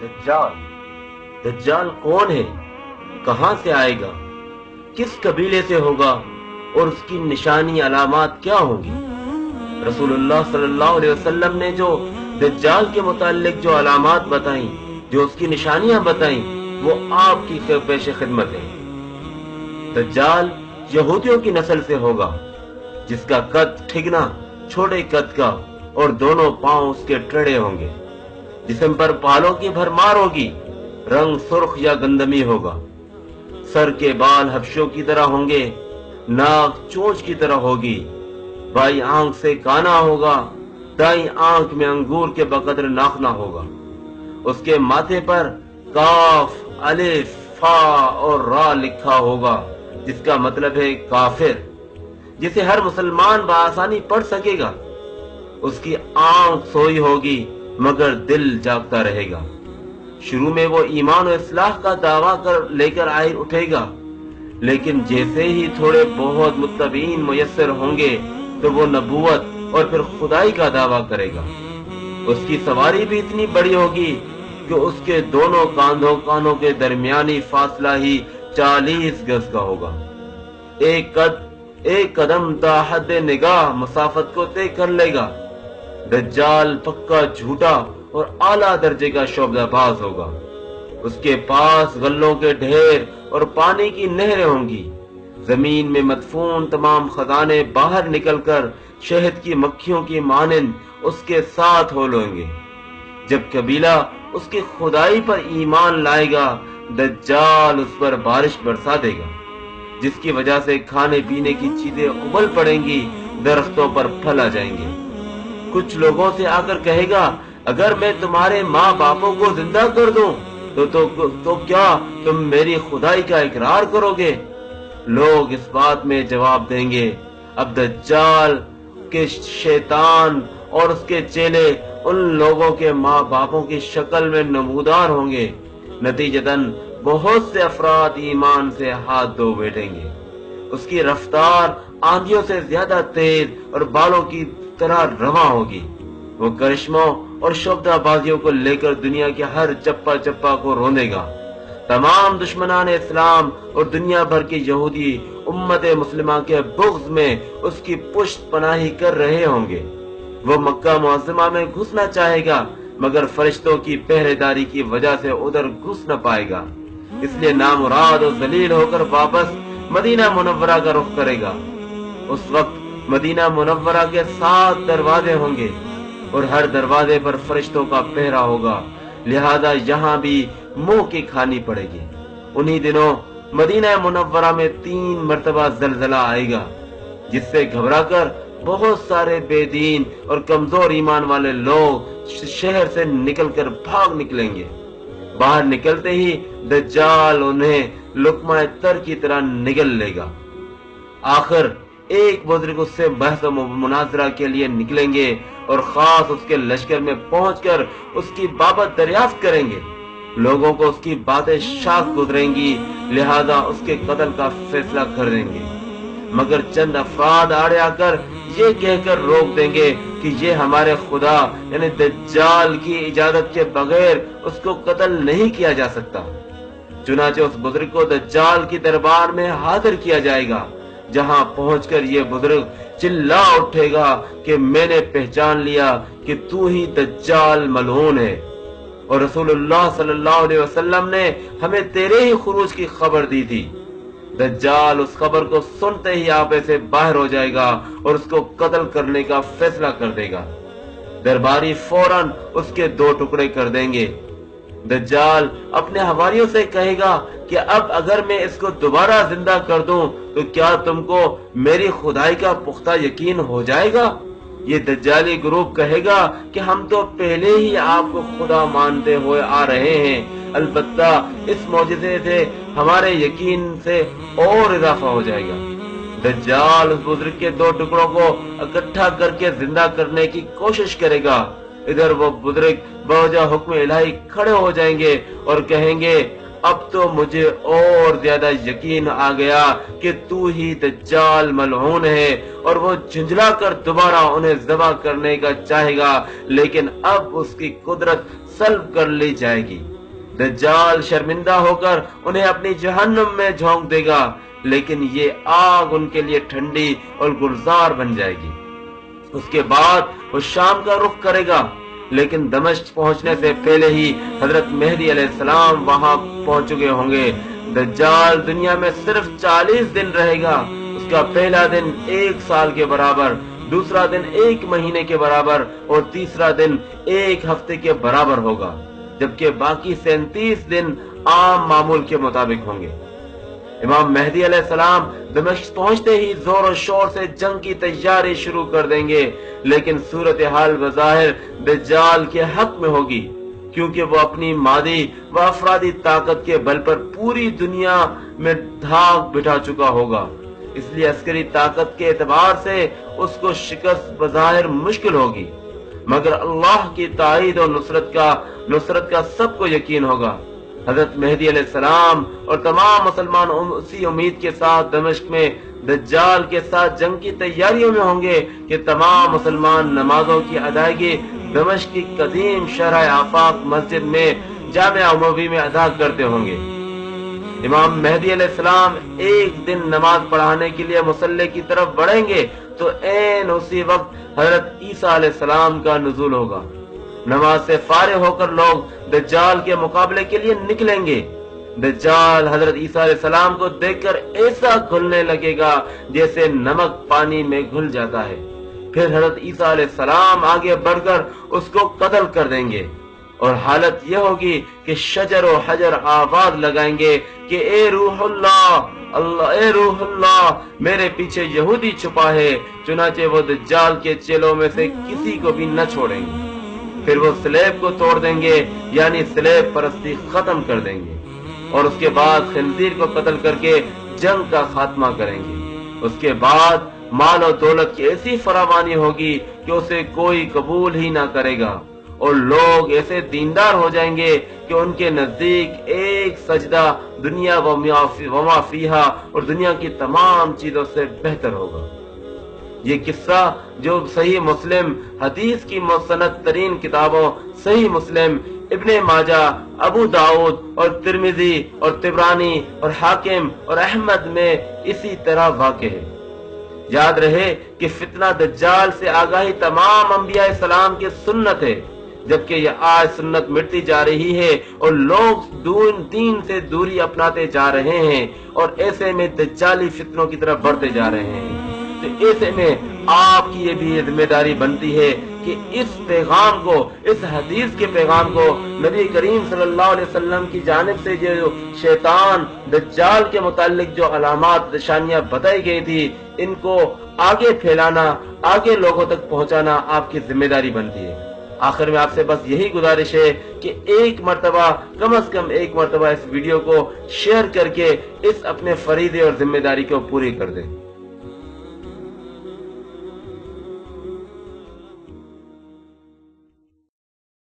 दज्जाल दज्जाल कौन है, कहां से आएगा, किस कबीले से होगा और उसकी निशानी अलामात क्या होंगी। रसूलुल्लाह सल्लल्लाहु अलैहि वसल्लम ने जो दज्जाल के मुताल्लिक जो अलामात बताई, जो उसकी निशानियां बताई, वो आपकी पेश खिदमत है। दज्जाल यहूदियों की नस्ल से होगा, जिसका कद ठिगना छोटे कद का और दोनों पांव उसके टेढ़े होंगे, जिस्म पर बालों की भरमार होगी, रंग सुर्ख या गंदमी होगा, सर के बाल हबशों की तरह होंगे, नाक चोंच की तरह होगी, बाई आंख से काना होगा, दाई आंख में अंगूर के बकदर नाखना होगा। उसके माथे पर काफ, अलिफ, फा और रा लिखा होगा, जिसका मतलब है काफिर, जिसे हर मुसलमान बआसानी पढ़ सकेगा। उसकी आंख सोई होगी मगर दिल जागता रहेगा। शुरू में वो ईमान और इस्लाह का दावा कर लेकर आए उठेगा, लेकिन जैसे ही थोड़े बहुत मुत्तबीन मुयस्सर होंगे तो वो नबूवत और फिर खुदाई का दावा करेगा। उसकी सवारी भी इतनी बड़ी होगी कि उसके दोनों कानों के दरमियानी फासला ही 40 गज का होगा। एक कदम ताहद निगाह मुसाफत को तय कर लेगा। दज्जाल पक्का झूठा और आला दर्जे का शोबदाबाज होगा। उसके पास गल्लों के ढेर और पानी की नहरें होंगी। जमीन में मदफून तमाम खजाने बाहर निकलकर शहद की मक्खियों की मानंद उसके साथ हो लेंगे। जब कबीला उसकी खुदाई पर ईमान लाएगा, दज्जाल उस पर बारिश बरसा देगा, जिसकी वजह से खाने पीने की चीजें उबल पड़ेंगी, दरख्तों पर फल आ जाएंगे। कुछ लोगों से आकर कहेगा, अगर मैं तुम्हारे माँ बापों को जिंदा कर दूं तो क्या तुम मेरी खुदाई का इकरार करोगे? लोग इस बात में जवाब देंगे, अब दज्जाल के शैतान और उसके चेले उन लोगों के माँ बापों की शक्ल में नमूदार होंगे। नतीजतन बहुत से अफराद ईमान से हाथ धो बैठेंगे। उसकी रफ्तार आंधियों से ज्यादा तेज और बालों की तरह रवां होगी। वो करिश्मों और शोबदाबाजियों को लेकर दुनिया के हर चप्पा चप्पा को रोंदेगा। तमाम दुश्मनान इस्लाम और दुनिया भर के यहूदी उम्मत मुस्लिमा के बुग़्ज़ में उसकी पुष्ट पनाही कर रहे होंगे। वो मक्का मुअज़्ज़मा में घुसना चाहेगा, मगर फरिश्तों की पहरेदारी की वजह से उधर घुस न पाएगा, इसलिए नामुराद और जलील होकर वापस मदीना मुनव्वरा का रुख करेगा। उस वक्त मदीना मुनव्वरा के 7 दरवाजे होंगे और हर दरवाजे पर फरिश्तों का पहरा होगा, लिहाजा यहाँ भी मुंह की खानी पड़ेगी। उन्हीं दिनों मदीना मुनव्वरा में 3 मरतबा जलजला आएगा, जिससे घबराकर बहुत सारे बेदीन और कमजोर ईमान वाले लोग शहर से निकलकर भाग निकलेंगे। बाहर निकलते ही दज्जाल उन्हें लुकमा तर की तरह निगल लेगा। आखिर एक बुजुर्ग उससे बहस मुनाजरा के लिए निकलेंगे और खास उसके लश्कर में पहुंचकर उसकी बाबत दरियाफ्त करेंगे। लोगों को उसकी बातें शाक गुजरेंगी, लिहाजा उसके कत्ल का फैसला कर देंगे। मगर चंद अफराद आड़े आकर ये कहकर रोक देंगे कि ये हमारे खुदा यानी दज्जाल की इजाजत के बगैर उसको कत्ल नहीं किया जा सकता। चुनाचे उस बुजुर्ग को दज्जाल की दरबार में हाजिर किया जाएगा, जहां पहुंचकर ये बुजुर्ग चिल्ला उठेगा कि मैंने पहचान लिया कि तू ही दज्जाल मलऊन है, और रसूलुल्लाह सल्लल्लाहु अलैहि वसल्लम ने हमें तेरे ही खुरूज की खबर दी थी। दज्जाल उस खबर को सुनते ही आपे से बाहर हो जाएगा और उसको कत्ल करने का फैसला कर देगा। दरबारी फौरन उसके 2 टुकड़े कर देंगे। दज्जाल अपने हवारियों से कहेगा कि अब अगर मैं इसको दोबारा जिंदा कर दूं तो क्या तुमको मेरी खुदाई का पुख्ता यकीन हो जाएगा? ये दज्जाली ग्रुप कहेगा कि हम तो पहले ही आपको खुदा मानते हुए आ रहे हैं, अलबत्ता इस मौजूदे से हमारे यकीन से और इजाफा हो जाएगा। दज्जाल उस बुजुर्ग के 2 टुकड़ों को इकट्ठा करके जिंदा करने की कोशिश करेगा। इधर वो बुजुर्ग बवजह हुक्म इलाही खड़े हो जाएंगे और कहेंगे, अब तो मुझे और ज्यादा यकीन आ गया कि तू ही दज्जाल मलऊन है, और वो झुंझला कर दोबारा उन्हें ज़बह करने का चाहेगा, लेकिन अब उसकी कुदरत सल्ब कर ली जाएगी। दज्जाल शर्मिंदा होकर उन्हें अपनी जहन्नुम में झोंक देगा, लेकिन ये आग उनके लिए ठंडी और गुलजार बन जाएगी। उसके बाद वो शाम का रुख करेगा, लेकिन दमिश्क पहुंचने से पहले ही हजरत मेहदी अलैहिस्सलाम वहां पहुंच चुके होंगे। दज्जाल दुनिया में सिर्फ 40 दिन रहेगा। उसका पहला दिन 1 साल के बराबर, दूसरा दिन 1 महीने के बराबर और तीसरा दिन 1 हफ्ते के बराबर होगा, जबकि बाकी 37 दिन आम मामूल के मुताबिक होंगे। इमाम मेहदी अलैहिस्सलाम दमिश्क पहुंचते ही जोर और शोर से जंग की तैयारी शुरू कर देंगे, लेकिन सूरत हाल बज़ाहिर दज्जाल के हक में होगी, क्योंकि वो अपनी मादी व अफरादी ताकत के बल पर पूरी दुनिया में धाक बिठा चुका होगा। इसलिए अस्करी ताकत के एतबार से उसको शिकस्त बज़ाहिर मुश्किल होगी, मगर अल्लाह की ताईद और नुसरत का सबको यकीन होगा। हजरत मेहदी अलैहिस्सलाम और तमाम मुसलमान उसी उम्मीद के साथ दमिश्क में दज्जाल के साथ जंग की तैयारियों में होंगे कि तमाम मुसलमान नमाजों की अदायगी दमिश्क की कदीम शरह आफाक मस्जिद में जामिया उमवी में अदा करते होंगे। इमाम मेहदी अलैहिस्सलाम एक दिन नमाज पढ़ाने के लिए मुसल्ले की तरफ बढ़ेंगे तो ऐन उसी वक्त हजरत ईसा अलैहिस्सलाम का नुज़ूल होगा। नमाज से फारिग होकर लोग दज्जाल के मुकाबले के लिए निकलेंगे। दज्जाल हजरत ईसा अलैहिस्सलाम को देखकर ऐसा घुलने लगेगा जैसे नमक पानी में घुल जाता है। फिर हजरत ईसा अलैहिस्सलाम आगे बढ़कर उसको कत्ल कर देंगे और हालत यह होगी कि शजर और हजर आवाज लगाएंगे कि ए रूहुल्लाह, अल्लाह, ए रूहुल्लाह, मेरे पीछे यहूदी छुपा है। चुनाचे वो दज्जाल के चेलों में से किसी को भी न छोड़ेंगे। फिर वो स्लेब को तोड़ देंगे, यानी स्लेब परस्ती खत्म कर देंगे, और उसके बाद खिंजीर को कत्ल करके जंग का खात्मा करेंगे। उसके बाद माल और दौलत की ऐसी फरावानी होगी कि उसे कोई कबूल ही ना करेगा, और लोग ऐसे दीनदार हो जाएंगे कि उनके नजदीक एक सजदा दुनिया वमा फीहा और दुनिया की तमाम चीजों से बेहतर होगा। ये किस्सा जो सही मुस्लिम हदीस की मुसनद तरीन किताबों सही मुस्लिम, इब्ने माजा, अबू दाऊद और तिरमिजी और तिबरानी और हाकिम और अहमद में इसी तरह वाक़े है। याद रहे कि फितना दज्जाल से आगाही तमाम अंबिया सलाम की सुन्नत है, जबकि यह आज सुन्नत मिटती जा रही है और लोग दीन से दूरी अपनाते जा रहे हैं और ऐसे में दज्जाली फितनों की तरफ बढ़ते जा रहे हैं। तो ऐसे में आपकी ये भी जिम्मेदारी बनती है कि इस पैगाम को, इस हदीस के पैगाम को नबी करीम सल्लल्लाहु अलैहि वसल्लम की जानिब से जो शैतान दज्जाल के मुताल्लिक जो अलामात निशानियां बताई गई थी, इनको आगे फैलाना, आगे लोगों तक पहुंचाना आपकी जिम्मेदारी बनती है। आखिर में आपसे बस यही गुजारिश है कि एक मर्तबा, कम से कम एक मर्तबा इस वीडियो को शेयर करके इस अपने फरीदे और जिम्मेदारी को पूरी कर दें।